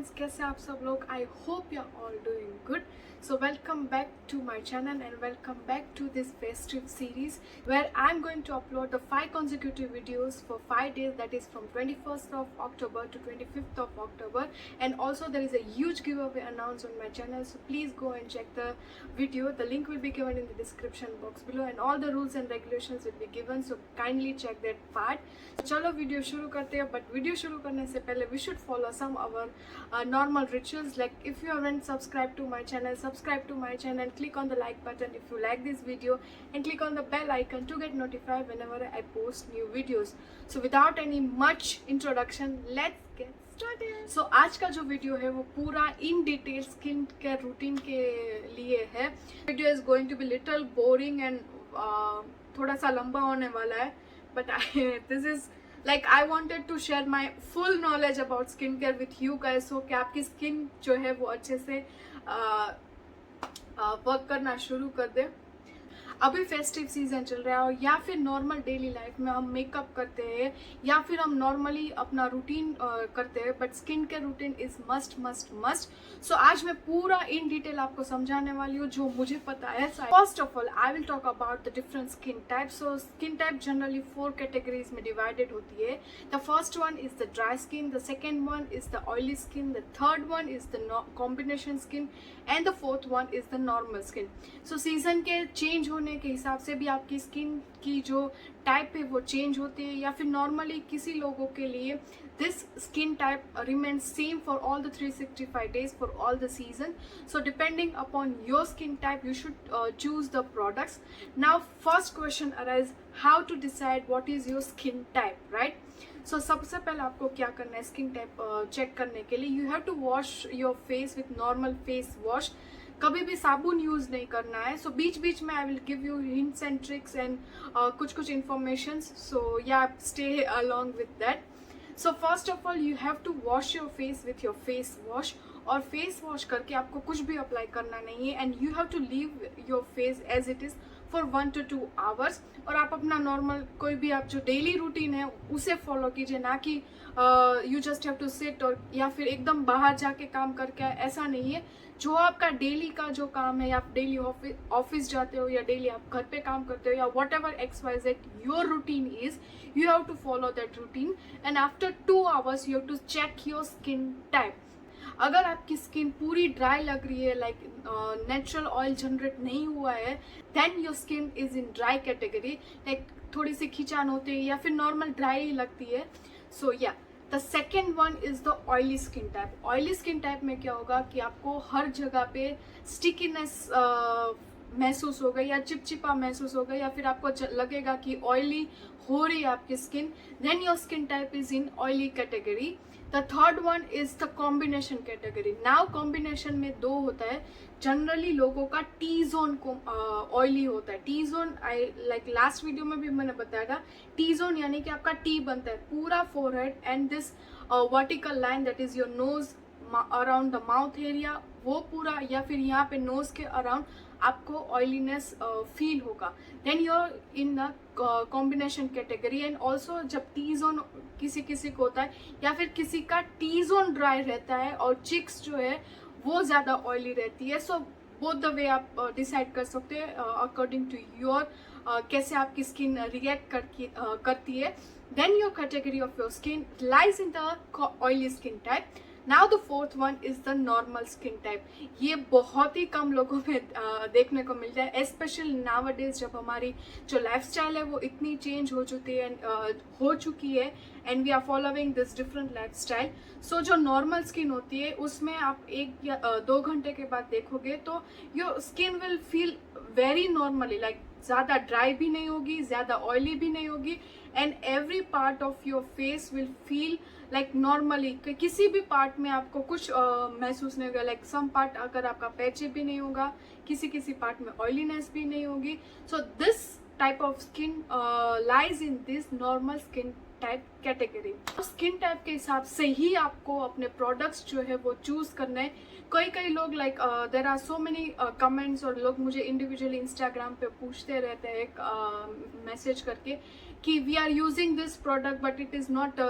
Friends, कैसे आप सब लोग? I hope you are all doing good. So welcome back to my channel and welcome back to this festive series where I'm going to upload the 5 consecutive videos for 5 days, that is from 21st of October to 25th of October. And also there is a huge giveaway announced on my channel, so please go and check the video. The link will be given in the description box below and all the rules and regulations will be given, so kindly check that part. चलो video शुरू करते हैं, but video शुरू करने से पहले we should follow some our normal rituals. Like if you haven't subscribed to my channel, subscribe to my channel, click on the like button if you like this video and click on the bell icon to get notified whenever I post new videos. So without any much introduction, let's get started. So आज का जो video है वो पूरा in detail skin care routine के लिए है. Video is going to be little boring and थोड़ा सा लंबा होने वाला है, but this is like I wanted to share my full knowledge about skincare with you guys, so कि आपकी स्किन जो है वो अच्छे से वर्क करना शुरू कर दे. अभी फेस्टिव सीजन चल रहा है और या फिर नॉर्मल डेली लाइफ में हम मेकअप करते हैं या फिर हम नॉर्मली अपना रूटीन करते हैं, but skin care routine is must must must. So आज मैं पूरा इन डिटेल आपको समझाने वाली हूँ जो मुझे पता है. First of all I will talk about the different skin type. So skin type generally 4 categories में डिवाइडेड होती है. The first one is the dry skin, the second one is the oily skin, the third one is the combination skin and the fourth one is the normal skin. So season के change होने के हिसाब से भी आपकी skin की जो type है वो चेंज होती है, या फिर नॉर्मली किसी लोगों के लिए this skin type remains same for all the 365 days for all the season. So depending upon your skin type you should choose the products. Now first question arise, how to decide what is your skin type, right? So सबसे पहले आपको क्या करना है skin type check करने के लिए? You have to wash your face with normal face wash. कभी भी साबुन यूज नहीं करना है. सो बीच बीच में I will give you hints and tricks and कुछ information, so ya stay along with that. So first of all you have to wash your face with your face wash. और फेस वॉश करके आपको कुछ भी apply करना नहीं है and you have to leave your face as it is for 1 to 2 hours. और आप अपना नॉर्मल कोई भी आप जो डेली रूटीन है उसे फॉलो कीजिए, ना कि you just have to sit और या फिर एकदम बाहर जाके काम करके, ऐसा नहीं है. जो आपका डेली का जो काम है, या आप डेली ऑफिस जाते हो या डेली आप घर पे काम करते हो या whatever XYZ your routine is, you have to follow that routine and after 2 hours you have to check your skin type. अगर आपकी स्किन पूरी ड्राई लग रही है, लाइक नेचुरल ऑयल जनरेट नहीं हुआ है, then your skin is in dry category. Like थोड़ी सी खिंचान होती है या फिर नॉर्मल ड्राई लगती है. सो या the second one is the oily skin type. Oily skin type में क्या होगा कि आपको हर जगह पे स्टिकीनेस महसूस होगा या चिपचिपा महसूस होगा, या फिर आपको लगेगा कि ऑयली हो रही है आपकी skin, then your skin type is in oily category. The third one is the combination category. Now combination में 2 होता है. जनरली लोगों का टी जोन को ऑयली होता है. T zone I like last video में भी मैंने बताया था. टी जोन यानी कि आपका टी बनता है पूरा forehead and this vertical line that is your nose around the mouth area, वो पूरा, या फिर यहाँ पे नोज के अराउंड आपको ऑयलीनेस फील होगा. Then you're in the combination category. And also जब टी जोन किसी किसी को होता है या फिर किसी का टी जोन ड्राई रहता है और चिक्स जो है वो ज़्यादा ऑयली रहती है. सो बोथ द वे आप डिसाइड कर सकते हैं अकॉर्डिंग टू योर कैसे आपकी स्किन रिएक्ट करती है. Then your category of your skin lies in the oily skin type. Now the fourth one is the normal skin type. ये बहुत ही कम लोगों में देखने को मिलता है, स्पेशली नाउअडेज जब हमारी जो लाइफस्टाइल है वो इतनी चेंज हो चुकी है and we are following this different lifestyle. So जो नॉर्मल स्किन होती है उसमें आप 1 या 2 घंटे के बाद देखोगे तो your skin will feel very normally, like ज़्यादा ड्राई भी नहीं होगी, ज़्यादा ऑयली भी नहीं होगी, and every part of your face will feel like normally. किसी भी पार्ट में आपको कुछ महसूस नहीं होगा. लाइक सम पार्ट अगर आपका पैची भी नहीं होगा, किसी पार्ट में ऑयलीनेस भी नहीं होगी. So this type of skin lies in this normal skin type category. Skin type के हिसाब से ही आपको अपने प्रोडक्ट्स जो है वो चूज करना है. कई लोग like there are so many comments और लोग मुझे इंडिविजुअली इंस्टाग्राम पे पूछते रहते हैं मैसेज करके कि we are using this product but it is not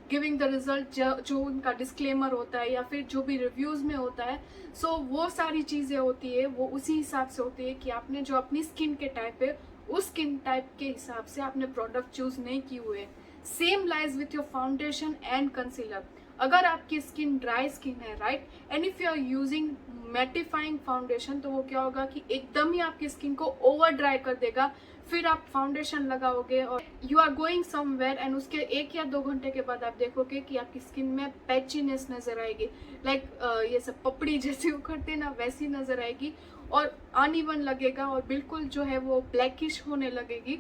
giving the result जो उनका डिस्क्लेमर होता है या फिर जो भी रिव्यूज़ में होता है. सो वो सारी चीज़ें होती है, वो उसी हिसाब से होती है कि आपने जो अपनी स्किन के टाइप है उस स्किन टाइप के हिसाब से आपने प्रोडक्ट चूज नहीं किए हुए. Same lies with your foundation and concealer. अगर आपकी स्किन ड्राई स्किन है, right, and if you are using mattifying foundation, तो वो क्या होगा कि एकदम ही आपकी स्किन को ओवर ड्राई कर देगा. फिर आप फाउंडेशन लगाओगे और you are going somewhere and उसके 1 या 2 घंटे के बाद आप देखोगे कि आपकी स्किन में पैचीनेस नजर आएगी, लाइक ये सब पपड़ी जैसे उखड़ते ना वैसी नजर आएगी और अनइवन लगेगा और बिल्कुल जो है वो ब्लैकिश होने लगेगी.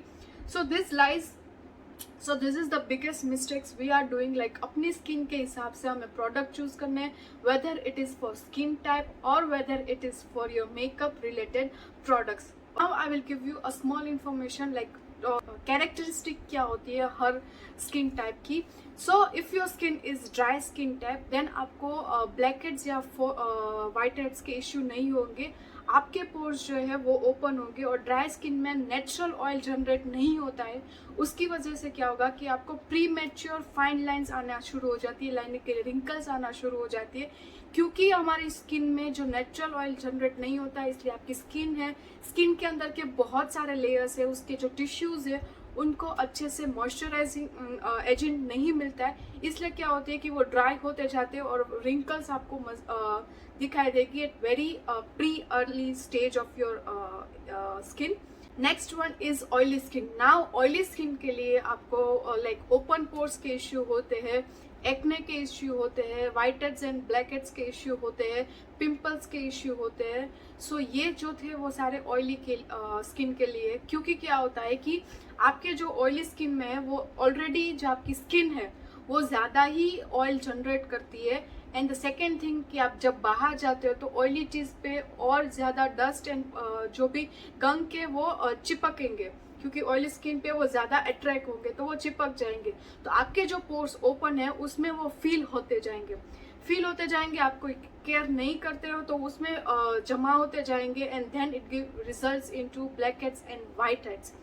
So this is the biggest mistakes we are doing. Like अपनी स्किन के हिसाब से हमें प्रोडक्ट चूज करने हैं, whether it is for skin type और whether it is for your makeup related products. Now I will give you a small information like characteristic क्या होती है हर स्किन टाइप की. So if your skin is dry skin type then आपको black heads या white heads के issue नहीं होंगे. आपके पोर्स जो है वो ओपन होंगे और ड्राई स्किन में नेचुरल ऑयल जनरेट नहीं होता है. उसकी वजह से क्या होगा कि आपको प्री मैच्योर फाइन लाइंस आना शुरू हो जाती है, लाइन के रिंकल्स आना शुरू हो जाती है, क्योंकि हमारी स्किन में जो नेचुरल ऑयल जनरेट नहीं होता है. इसलिए आपकी स्किन है, स्किन के अंदर के बहुत सारे लेयर्स है, उसके जो टिश्यूज है उनको अच्छे से मॉइस्चराइजिंग एजेंट नहीं मिलता है. इसलिए क्या होती है कि वो ड्राई होते जाते हैं और रिंकल्स आपको दिखाई देगी at very pre early stage of your skin. Next one is oily skin. Now oily skin के लिए आपको लाइक ओपन पोर्स के इश्यू होते हैं, एक्ने के इश्यू होते हैं, white heads and black heads के इश्यू होते हैं, पिंपल्स के इश्यू होते हैं. सो ये जो थे वो सारे ऑयली के स्किन के लिए. क्योंकि क्या होता है कि आपके जो ऑयली स्किन में है वो ऑलरेडी जो आपकी स्किन है वो ज़्यादा ही ऑयल जनरेट करती है. एंड द सेकेंड थिंग कि आप जब बाहर जाते हो तो ऑयली चीज़ पे और ज़्यादा डस्ट एंड जो भी गंग के वो चिपकेंगे, क्योंकि ऑयली स्किन पे वो ज़्यादा अट्रैक्ट होंगे तो वो चिपक जाएंगे. तो आपके जो पोर्स ओपन है उसमें वो फील होते जाएंगे. आपको केयर नहीं करते हो तो उसमें जमा होते जाएंगे and then it give results into black heads and white heads.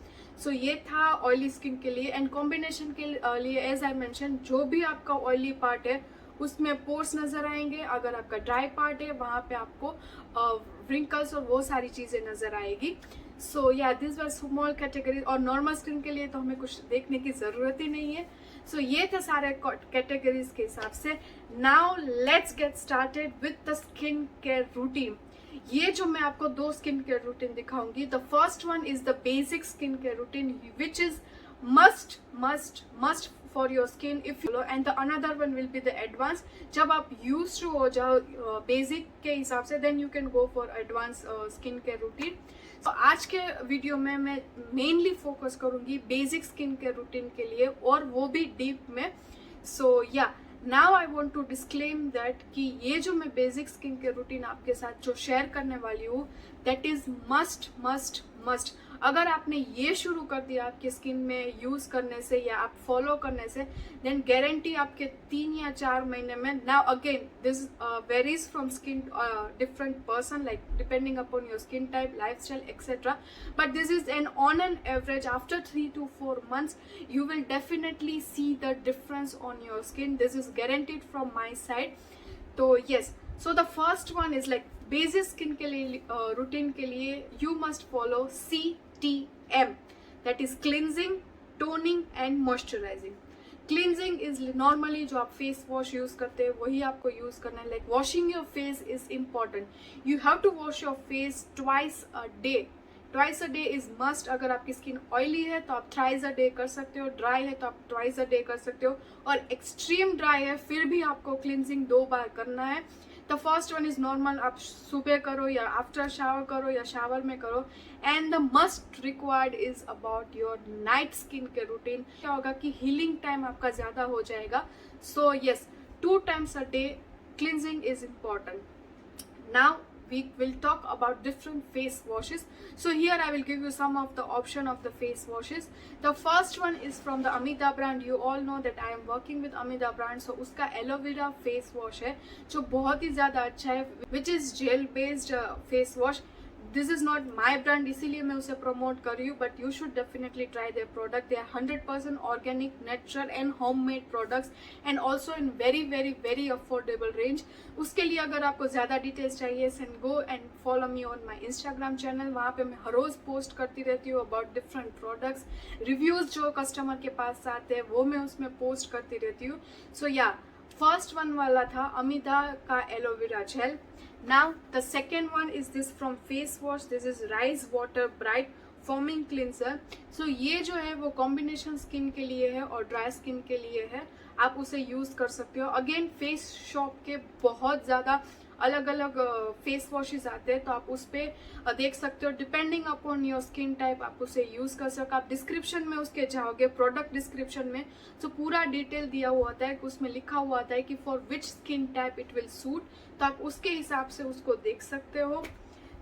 So ये था ऑयली स्किन के लिए. एंड कॉम्बिनेशन के लिए एज आई मेंशन, जो भी आपका ऑयली पार्ट है उसमें पोर्स नजर आएंगे. अगर आपका ड्राई पार्ट है वहाँ पे आपको रिंकल्स और वो सारी चीज़ें नजर आएगी. सो या दिस वर स्मॉल कैटेगरीज. और नॉर्मल स्किन के लिए तो हमें कुछ देखने की ज़रूरत ही नहीं है. सो ये थे सारे कैटेगरीज के हिसाब से. Now let's get started with the skin care routine. ये जो मैं आपको 2 स्किन केयर रूटीन दिखाऊंगी, the first one is the basic skin care routine which is must for your skin if you follow, and the another one will be the advanced. जब आप used to हो जाओ basic के हिसाब से then you can go for advanced skin care routine. तो आज के वीडियो में मैं मेनली फोकस करूंगी बेसिक स्किन केयर रूटीन के लिए और वो भी डीप में. So ya now I want to disclaim that कि ये जो मैं बेसिक स्किन केयर रूटीन आपके साथ जो शेयर करने वाली हूँ दैट इज मस्ट. अगर आपने ये शुरू कर दिया आपकी स्किन में यूज करने से या आप फॉलो करने से, देन गारंटी आपके 3 या 4 महीने में. Now again this varies from skin different person, like depending upon your skin type, lifestyle etcetera, but this is N on an average after 3 to 4 months you will definitely see the difference on your skin. This is guaranteed from my side. तो yes, so the first one is like basic skin के लिए routine के लिए you must follow CTM, that is cleansing, toning and moisturising. Cleansing is normally जो आप face wash use करते हैं वही आपको यूज करना है. Like washing your face is important. You have to wash your face twice a day is must. अगर आपकी स्किन ऑयली है तो आप थ्राइस अ डे कर सकते हो, ड्राई है तो आप ट्वाइस अ डे कर सकते हो, और एक्सट्रीम ड्राई है फिर भी आपको क्लिनजिंग 2 बार करना है. The first one is normal, आप सुबह करो या आफ्टर शावर करो या शावर में करो. And the must required is about your night skin के रूटीन. क्या होगा कि हीलिंग टाइम आपका ज़्यादा हो जाएगा. So yes, 2 times a day cleansing is important. Now we will talk about different face washes. So here I will give you some of the option of the face washes. The first one is from the Amida brand. You all know that I am working with Amida brand. So उसका aloe vera face wash है जो बहुत ही ज़्यादा अच्छा है, which is gel based face wash. This is not my brand, इसीलिए मैं उसे प्रमोट कर रही हूँ, but you should definitely try their product. They are 100% organic, natural and home made products and also in very very very affordable range. उसके लिए अगर आपको ज़्यादा डिटेल्स चाहिए, send go and follow me on my Instagram channel. वहाँ पे मैं हर रोज़ पोस्ट करती रहती हूँ अबाउट डिफरेंट प्रोडक्ट्स. रिव्यूज़ जो कस्टमर के पास आते हैं वो मैं उसमें पोस्ट करती रहती हूँ. सो या, फर्स्ट वन वाला था अमिता का aloe vera gel. Now the second one is this from face wash. This is Rise Water Bright Foaming Cleanser. So ये जो है वो कॉम्बिनेशन स्किन के लिए है और ड्राई स्किन के लिए है. आप उसे यूज़ कर सकते हो. अगेन फेस शॉप के बहुत ज़्यादा अलग अलग फेस वॉशेस आते हैं, तो आप उस पर देख सकते हो. Depending upon your skin type आप उसे यूज़ कर सकते हो. आप डिस्क्रिप्शन में उसके जाओगे, प्रोडक्ट डिस्क्रिप्शन में, तो पूरा डिटेल दिया हुआ होता है. उसमें लिखा हुआ आता है कि for which skin type it will suit, तो आप उसके हिसाब से उसको देख सकते हो.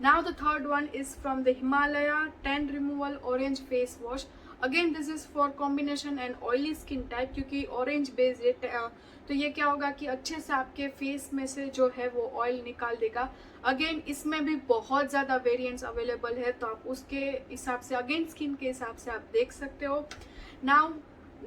Now the third one is from the Himalaya tan removal orange face wash. Again this is for combination and oily skin type, क्योंकि ऑरेंज बेस्ड है, तो ये क्या होगा कि अच्छे से आपके फेस में से जो है वो ऑयल निकाल देगा. अगेन इसमें भी बहुत ज़्यादा वेरिएंट्स अवेलेबल है, तो आप उसके हिसाब से, अगेन स्किन के हिसाब से आप देख सकते हो. Now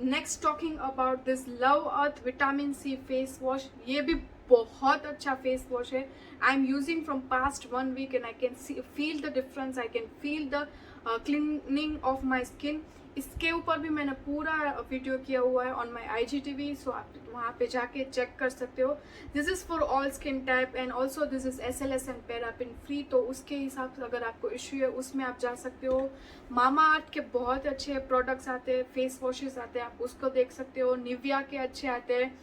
next talking about this Love Earth vitamin C face wash. ये भी बहुत अच्छा फेस वॉश है. I am using from past 1 week and I can feel the difference. I can feel the cleaning of my skin. इसके ऊपर भी मैंने पूरा वीडियो किया हुआ है ऑन माई IGTV, सो आप वहाँ पे जाके चेक कर सकते हो. This is for all skin type and also this is SLS and paraffin free, तो उसके हिसाब से अगर आपको इश्यू है उसमें आप जा सकते हो. मामा अर्थ के बहुत अच्छे प्रोडक्ट्स आते हैं, फेस वॉशेस आते हैं, आप उसको देख सकते हो. निविया के अच्छे आते हैं,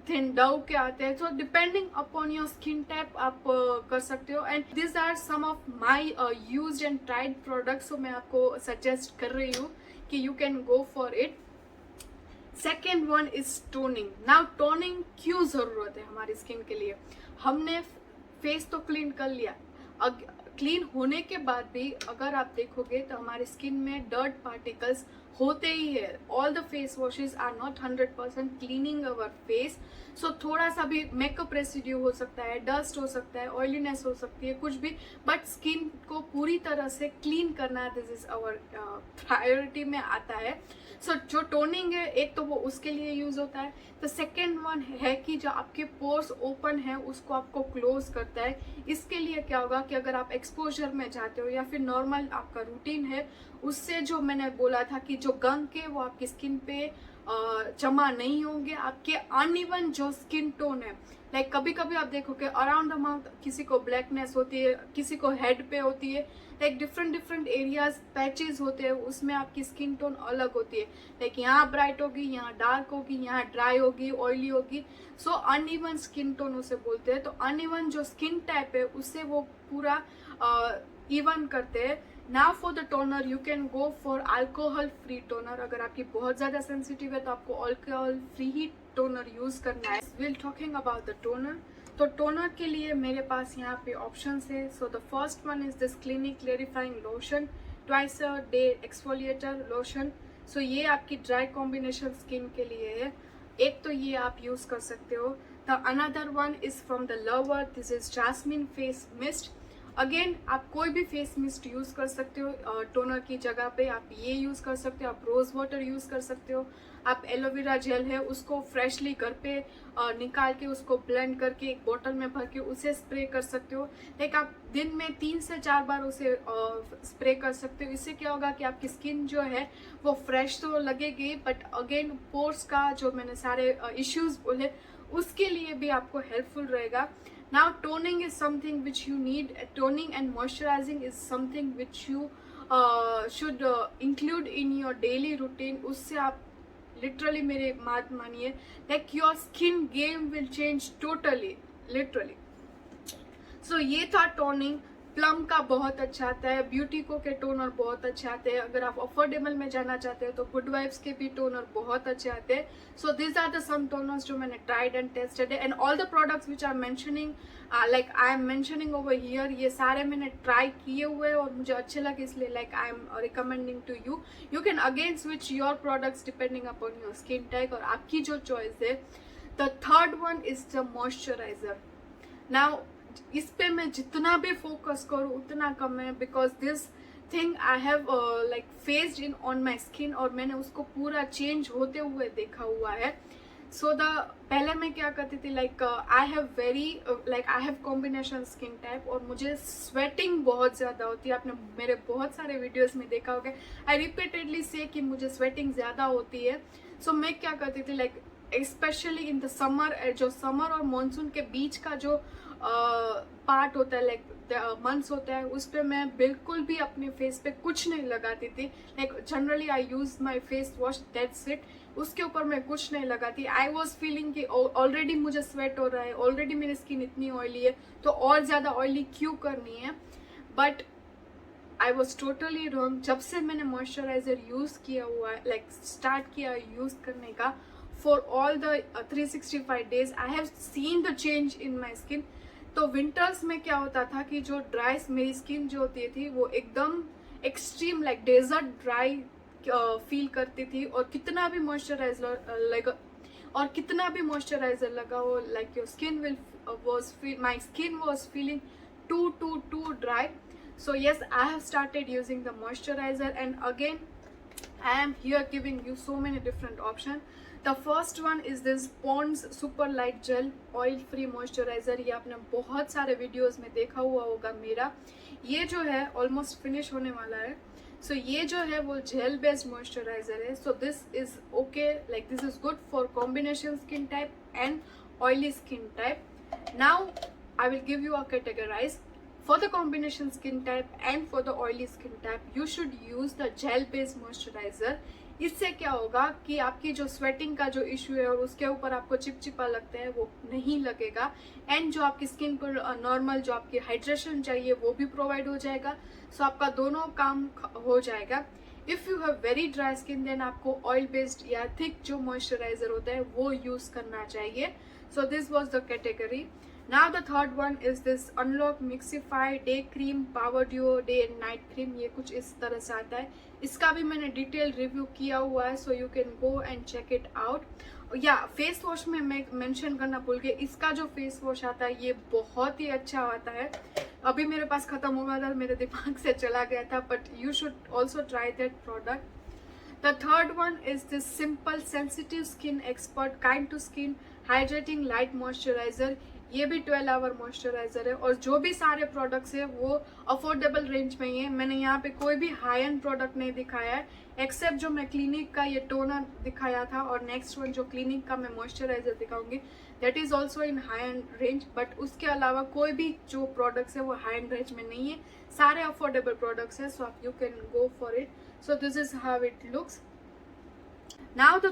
थिन डव के आते हैं. So depending upon your skin type आप कर सकते हो. And this are some of my used and tried products, so मैं आपको सजेस्ट कर रही हूँ कि you can go for it. Second one is toning. Now toning क्यों ज़रूरत है हमारी स्किन के लिए? हमने फेस तो क्लीन कर लिया, क्लीन होने के बाद भी अगर आप देखोगे तो हमारे स्किन में डर्ट पार्टिकल्स होते ही है. All the face washes are not 100% cleaning our face. So थोड़ा सा भी मेकअप रेसिड्यू हो सकता है, डस्ट हो सकता है, ऑयलीनेस हो सकती है, कुछ भी, बट स्किन को पूरी तरह से क्लीन करना, दिस इज आवर प्रायोरिटी में आता है. सो जो टोनिंग है, एक तो वो उसके लिए यूज होता है. द सेकेंड वन है कि जो आपके पोर्स ओपन है उसको आपको क्लोज करता है. इसके लिए क्या होगा कि अगर आप एक्सपोजर में जाते हो या फिर नॉर्मल आपका रूटीन है, उससे जो मैंने बोला था कि जो गंग के वो आपकी स्किन पे जमा नहीं होंगे. आपके अनइवन जो स्किन टोन है, लाइक कभी कभी आप देखोगे अराउंड द माउथ किसी को ब्लैकनेस होती है, किसी को हेड पे होती है, लाइक डिफरेंट एरियाज पैचेस होते हैं, उसमें आपकी स्किन टोन अलग होती है. लाइक यहाँ ब्राइट होगी, यहाँ डार्क होगी, यहाँ ड्राई होगी, ऑयली होगी. सो अनइवन स्किन टोन उसे बोलते हैं. तो अनइवन जो स्किन टाइप है उससे वो पूरा इवन करते हैं. Now for the toner you can go for alcohol free toner. अगर आपकी बहुत ज़्यादा सेंसिटिव है तो आपको अल्कोहल फ्री ही टोनर यूज़ करना है. Will talking about the toner. तो टोनर के लिए मेरे पास यहाँ पे ऑप्शंस है. So the first one is this Clinique clarifying lotion twice a day exfoliator lotion. So ये आपकी ड्राई कॉम्बिनेशन स्किन के लिए है. एक तो ये आप यूज़ कर सकते हो. The another one is from the lover. This is jasmine face mist. Again आप कोई भी फेस मिस्ट यूज़ कर सकते हो. टोनर की जगह पे आप ये यूज़ कर सकते हो, आप रोज़ वाटर यूज़ कर सकते हो, आप एलोवेरा जेल है उसको फ्रेशली घर पे निकाल के उसको ब्लेंड करके एक बोतल में भर के उसे स्प्रे कर सकते हो. लाइक आप दिन में 3 से 4 बार उसे स्प्रे कर सकते हो. इससे क्या होगा कि आपकी स्किन जो है वो फ्रेश तो लगेगी, बट अगेन पोर्स का जो मैंने सारे इश्यूज बोले उसके लिए भी आपको हेल्पफुल रहेगा. Now toning is something which you need. Toning and moisturizing is something which you should include in your daily routine. उससे आप literally मेरे बात मानिए, like your skin game will change totally, literally. So ये था toning. Plum का बहुत अच्छा आता है, ब्यूटीको के टोनर बहुत अच्छे आते हैं. अगर आप अफोर्डेबल में जाना चाहते हो तो गुड वाइब्स के भी टोनर बहुत अच्छे आते हैं. So this are the some toners जो मैंने ट्राइड एंड टेस्टेड है. And all the products which are mentioning, like I am mentioning over here, ये सारे मैंने ट्राई किए हुए और मुझे अच्छे लगे, इसलिए like I am recommending to you. You can again switch your products depending upon your skin type और आपकी जो चॉइस है. The third one is the moisturizer. Now इस पे मैं जितना भी फोकस करूँ उतना कम है, because this thing I have like faced in on my skin, और मैंने उसको पूरा चेंज होते हुए देखा हुआ है. सो द पहले मैं क्या करती थी, like I have combination skin type, और मुझे स्वेटिंग बहुत ज़्यादा होती है. आपने मेरे बहुत सारे वीडियोस में देखा होगा, आई रिपीटेडली से कि मुझे स्वेटिंग ज़्यादा होती है. सो मैं क्या करती थी, like specially in the summer, जो समर और मानसून के बीच का जो पार्ट होता है, लाइक मंथ्स होता है, उस पर मैं बिल्कुल भी अपने फेस पे कुछ नहीं लगाती थी. Like generally I use my face wash, that's it. उसके ऊपर मैं कुछ नहीं लगाती. आई वॉज फीलिंग कि ऑलरेडी मुझे स्वेट हो रहा है, ऑलरेडी मेरी स्किन इतनी ऑयली है, तो और ज़्यादा ऑयली क्यों करनी है. But I was totally wrong. जब से मैंने मॉइस्चराइजर यूज़ किया हुआ है, लाइक स्टार्ट किया यूज़ करने का, for all the 365 days I have seen the change in my skin. तो विंटर्स में क्या होता था कि जो ड्राई मेरी स्किन जो होती थी वो एकदम extreme like desert dry feel करती थी, और कितना भी मॉइस्चराइजर लगा हो, like your skin will my skin was feeling too dry. So yes, I have started using the moisturizer, and again I am here giving you so many different options. The first one is this Pond's Super Light Gel Oil Free Moisturizer. ये आपने बहुत सारे videos में देखा हुआ होगा मेरा. ये जो है ऑलमोस्ट फिनिश होने वाला है. सो ये जो है वो जेल बेस्ड मॉइस्चराइजर है. सो this is okay, like this is good for combination skin type and oily skin type. Now I will give you a categorize. For the combination skin type and for the oily skin type, you should use the gel based moisturizer. इससे क्या होगा कि आपकी जो sweating का जो issue है और उसके ऊपर आपको चिपचिपा लगता है वो नहीं लगेगा, एंड जो आपकी स्किन पर नॉर्मल जो आपकी हाइड्रेशन चाहिए वो भी प्रोवाइड हो जाएगा. सो आपका दोनों काम हो जाएगा. If you have very dry skin, then आपको ऑयल बेस्ड या थिक जो मॉइस्चराइजर होता है वो यूज करना चाहिए. So this was the category. Now the third one is this Unlock Mixify Day Cream Power Duo Day and Night Cream. ये कुछ इस तरह से आता है. इसका भी मैंने डिटेल रिव्यू किया हुआ है, so you can go and check it out. या फेस वॉश में मैं मेंशन करना भूल गई, इसका जो फेस वॉश आता है ये बहुत ही अच्छा आता है. अभी मेरे पास खत्म हो गया था, मेरे दिमाग से चला गया था, but you should also try that product. The third one is this Simple Sensitive Skin Expert Kind to Skin Hydrating Light Moisturizer. ये भी 12 आवर मॉइस्चराइजर है, और जो भी सारे प्रोडक्ट्स है वो अफोर्डेबल रेंज में ही है. मैंने यहाँ पे कोई भी हाई एंड प्रोडक्ट नहीं दिखाया है, एक्सेप्ट जो मैं क्लिनिक का ये टोनर दिखाया था, और नेक्स्ट वन जो क्लिनिक का मैं मॉइस्चराइजर दिखाऊंगी that is also in high and range. But उसके अलावा कोई भी जो प्रोडक्ट्स है वो हाई एंड रेंज में नहीं है, सारे अफोर्डेबल प्रोडक्ट्स है. सो आप you can go for it. So this is how it looks. Now the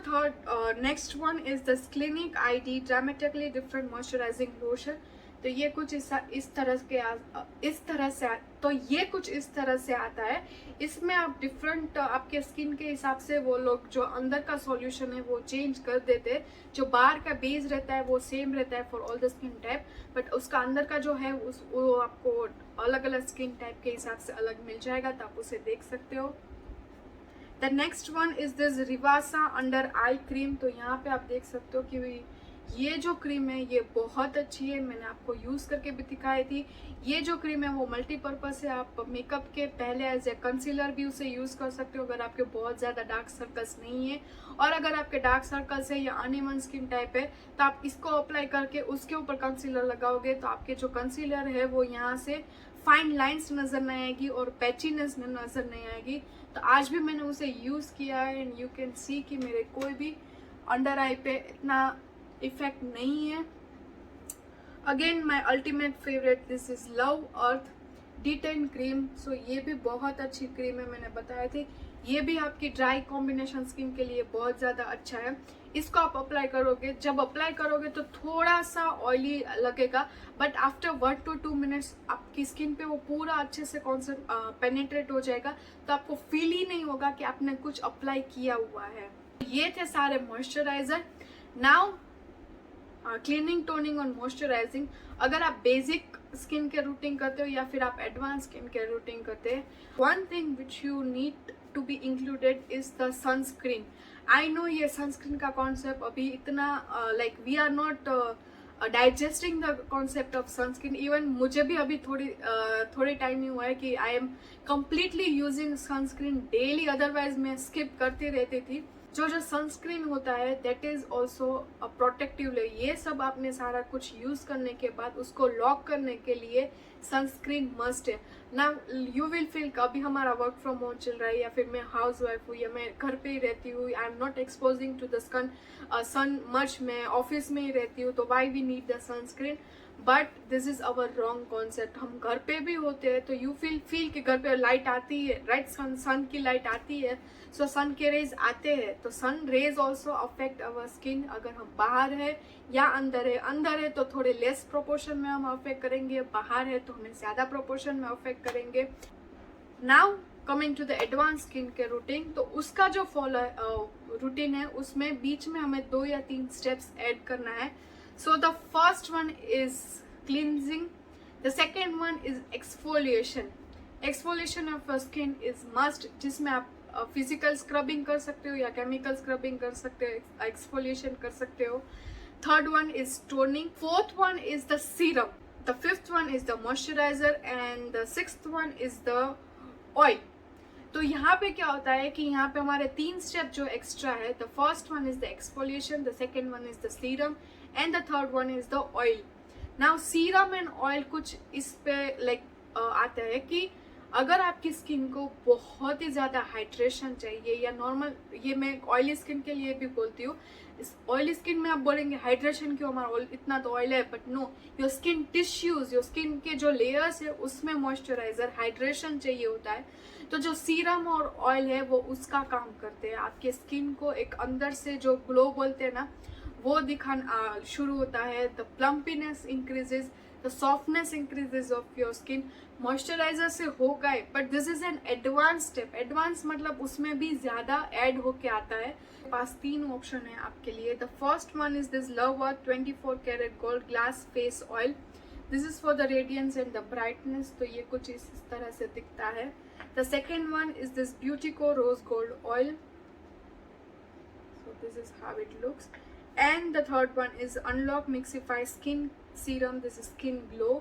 next one is this Clinique ID Dramatically Different Moisturizing Lotion. तो ये कुछ इस तरह से आता है. इसमें आप डिफरेंट आपके स्किन के हिसाब से वो लोग जो अंदर का सॉल्यूशन है वो चेंज कर देते हैं. जो बाहर का बेस रहता है वो सेम रहता है for all the skin type, but उसका अंदर का जो है वो आपको अलग अलग स्किन टाइप के हिसाब से अलग मिल जाएगा, तो आप उसे देख सकते हो. The next one is this Rivasa Under Eye Cream. तो यहाँ पे आप देख सकते हो कि ये जो क्रीम है ये बहुत अच्छी है. मैंने आपको यूज़ करके भी दिखाई थी. ये जो क्रीम है वो मल्टीपर्पज़ है. आप मेकअप के पहले एज ए कंसीलर भी उसे यूज़ कर सकते हो अगर आपके बहुत ज़्यादा डार्क सर्कल्स नहीं है, और अगर आपके डार्क सर्कल्स है या अनइवन स्किन टाइप है तो आप इसको अप्लाई करके उसके ऊपर कंसीलर लगाओगे तो आपके जो कंसीलर है वो यहाँ से फाइन लाइन्स नज़र नहीं आएगी और पैचीनेस नज़र नहीं आएगी. तो आज भी मैंने उसे यूज़ किया है, एंड यू कैन सी कि मेरे कोई भी अंडर आई पे इतना इफेक्ट नहीं है. Again my ultimate favourite, this is Love Earth D10 cream. So ये भी बहुत अच्छी क्रीम है, मैंने बताया थी. ये भी आपकी ड्राई कॉम्बिनेशन स्किन के लिए बहुत ज़्यादा अच्छा है. इसको आप अप्लाई करोगे, जब अप्लाई करोगे तो थोड़ा सा ऑयली लगेगा, बट आफ्टर 1 to 2 मिनट्स आपकी स्किन पे वो पूरा अच्छे से पेनिट्रेट हो जाएगा, तो आपको फील ही नहीं होगा कि आपने कुछ अप्लाई किया हुआ है. ये थे सारे मॉइस्चराइजर. नाउ क्लीनिंग, टोनिंग और मॉइस्चराइजिंग. अगर आप बेसिक स्किन केयर रूटीन करते हो या फिर आप एडवांस स्किन केयर रूटीन करते हैं, one thing which you need to be included is the sunscreen. I know ये सनस्क्रीन का कॉन्सेप्ट अभी इतना like we are not digesting the concept of sunscreen. Even मुझे भी अभी थोड़े टाइम ही हुआ है कि I am completely using sunscreen daily, otherwise मैं स्किप करती रहती थी. जो सनस्क्रीन होता है that is also a protective layer. ये सब आपने सारा कुछ यूज करने के बाद उसको लॉक करने के लिए सनस्क्रीन मस्ट है ना. यू विल फील अभी हमारा वर्क फ्रॉम होम चल रहा है या फिर मैं हाउस वाइफ हूँ या मैं घर पे ही रहती हूँ, I am not exposing to the sun much, मैं ऑफिस में ही रहती हूँ, तो why we need the sunscreen. But this is our wrong concept. हम घर पे भी होते हैं तो यू फील कि घर पे लाइट आती है, राइट, सन की लाइट आती है, सो सन के रेज आते हैं, तो sun rays also affect our skin. अगर हम बाहर है या अंदर है तो थोड़े लेस प्रोपोर्शन में हम अफेक्ट करेंगे, बाहर है तो हमें ज्यादा प्रोपोर्शन में अफेक्ट करेंगे. Now coming to the advance skin care routine, तो उसका जो रूटीन है उसमें बीच में हमें 2 या 3 स्टेप्स ऐड करना है. So the first one is cleansing, the second one is exfoliation. Exfoliation of skin is must, जिसमें आप फिजिकल स्क्रबिंग कर सकते हो या केमिकल स्क्रबिंग कर सकते हो, एक्सफोलिएशन कर सकते हो. Third one is toning. Fourth one is the serum. The fifth one is the moisturiser and the sixth one is the oil. तो यहाँ पे क्या होता है कि यहाँ पे हमारे 3 स्टेप जो एक्स्ट्रा है, the first one is the exfoliation, the second one is the serum and the third one is the oil. Now serum and oil कुछ इस पे आता है कि अगर आपकी स्किन को बहुत ही ज़्यादा हाइड्रेशन चाहिए या नॉर्मल, ये मैं ऑयली स्किन के लिए भी बोलती हूँ, इस ऑयली स्किन में आप बोलेंगे हाइड्रेशन क्यों, हमारा इतना तो ऑयल है, but no, your skin tissues, your skin के जो लेयर्स है उसमें मॉइस्चराइजर हाइड्रेशन चाहिए होता है. तो जो सीरम और ऑयल है वो उसका काम करते हैं. आपके स्किन को एक अंदर से जो ग्लो बोलते हैं ना, वो दिखाना शुरू होता है. The plumpness increases, the softness increases of your skin. Moisturiser से हो गए, but this is an advance step. Advance मतलब उसमें भी ज्यादा ऐड होके आता है. पास 3 ऑप्शन है आपके लिए. The first one is this love worth 24 carat gold glass face oil. This is for the radiance and the brightness. तो ये कुछ इस तरह से दिखता है. The second one is this Beautico rose gold oil. So this is how it looks. And the third one is Unlock Mixify Skin Serum. This is Skin Glow.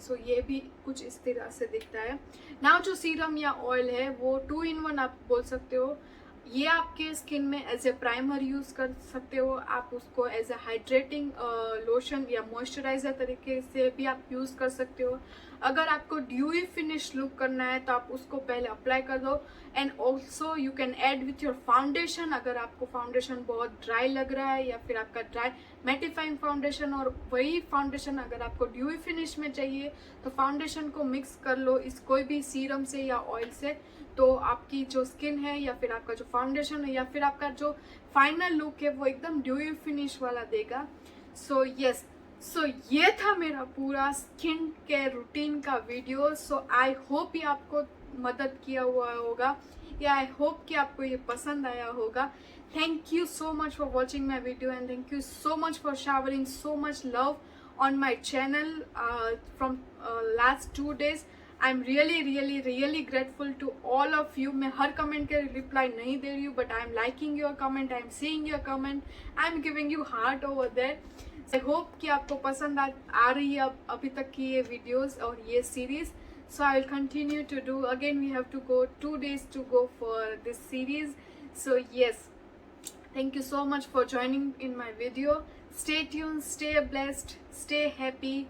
So ये भी कुछ इस तरह से दिखता है. Now जो सीरम या ऑयल है वो 2 in 1 आप बोल सकते हो. ये आपके स्किन में एज ए प्राइमर यूज कर सकते हो, आप उसको एज ए हाइड्रेटिंग लोशन या मॉइस्चराइजर तरीके से भी आप यूज कर सकते हो. अगर आपको ड्यूई फिनिश लुक करना है तो आप उसको पहले अप्लाई कर दो. And also you can add with your foundation. अगर आपको फाउंडेशन बहुत ड्राई लग रहा है या फिर आपका ड्राई मैटिफाइंग फाउंडेशन, और वही फाउंडेशन अगर आपको ड्यूई फिनिश में चाहिए तो फाउंडेशन को मिक्स कर लो इस कोई भी सीरम से या ऑयल से. तो आपकी जो स्किन है या फिर आपका जो फाउंडेशन है या फिर आपका जो फाइनल लुक है वो एकदम ड्यूई फिनिश वाला देगा. सो यस, सो ये था मेरा पूरा स्किन केयर रूटीन का वीडियो. सो आई होप ये आपको मदद किया हुआ होगा या आई होप कि आपको ये पसंद आया होगा. Thank you so much for watching my video and thank you so much for showering so much love on my channel from last 2 days. I'm really grateful to all of you. मैं हर comment के reply नहीं दे रही हूँ, but I'm liking your comment, I'm seeing your comment, I'm giving you heart over there. I hope कि आपको पसंद आ रही है अभी तक की ये वीडियोस और ये series. So I will continue to do. Again, we have to go 2 days to go for this series. So yes, thank you so much for joining in my video. Stay tuned, stay blessed, stay happy.